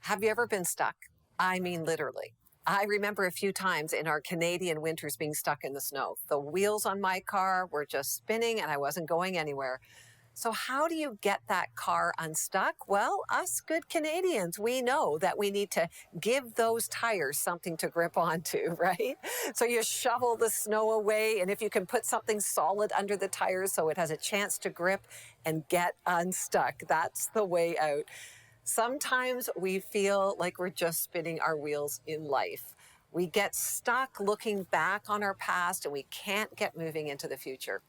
Have you ever been stuck? I mean, literally. I remember a few times in our Canadian winters being stuck in the snow. The wheels on my car were just spinning and I wasn't going anywhere. So how do you get that car unstuck? Well, us good Canadians, we know that we need to give those tires something to grip onto, right? So you shovel the snow away, and if you can put something solid under the tires so it has a chance to grip and get unstuck, that's the way out. Sometimes we feel like we're just spinning our wheels in life. We get stuck looking back on our past and we can't get moving into the future.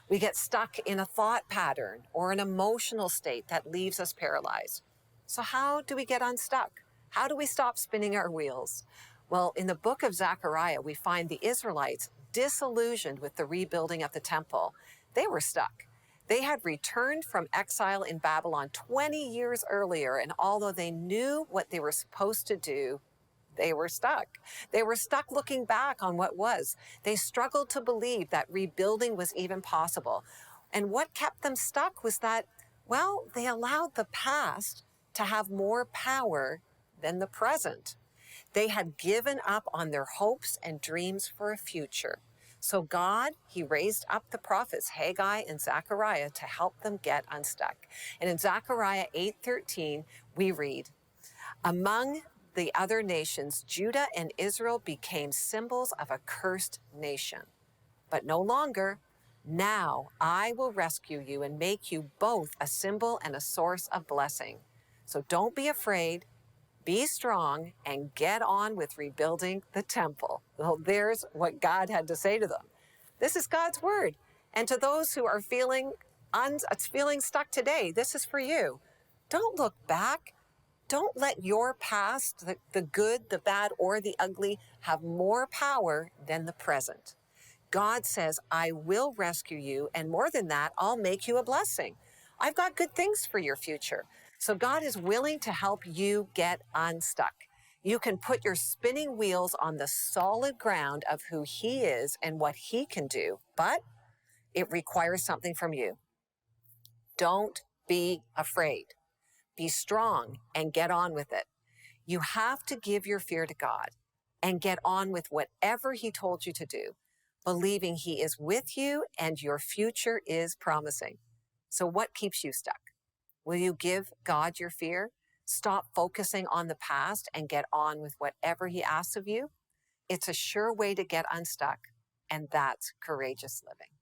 We get stuck in a thought pattern or an emotional state that leaves us paralyzed. So how do we get unstuck? How do we stop spinning our wheels? Well, in the book of Zechariah, we find the Israelites disillusioned with the rebuilding of the temple. They were stuck. They had returned from exile in Babylon 20 years earlier, and although they knew what they were supposed to do, they were stuck. They were stuck looking back on what was. They struggled to believe that rebuilding was even possible. And what kept them stuck was that, well, they allowed the past to have more power than the present. They had given up on their hopes and dreams for a future. So God, he raised up the prophets, Haggai and Zechariah, to help them get unstuck. And in Zechariah 8:13, we read, "Among the other nations, Judah and Israel became symbols of a cursed nation. But no longer. Now I will rescue you and make you both a symbol and a source of blessing. So don't be afraid. Be strong and get on with rebuilding the temple." Well, there's what God had to say to them. This is God's word. And to those who are feeling stuck today, this is for you. Don't look back. Don't let your past, the good, the bad, or the ugly, have more power than the present. God says, I will rescue you, and more than that, I'll make you a blessing. I've got good things for your future. So God is willing to help you get unstuck. You can put your spinning wheels on the solid ground of who He is and what He can do, but it requires something from you. Don't be afraid. Be strong and get on with it. You have to give your fear to God and get on with whatever He told you to do, believing He is with you and your future is promising. So what keeps you stuck? Will you give God your fear? Stop focusing on the past and get on with whatever He asks of you? It's a sure way to get unstuck, and that's courageous living.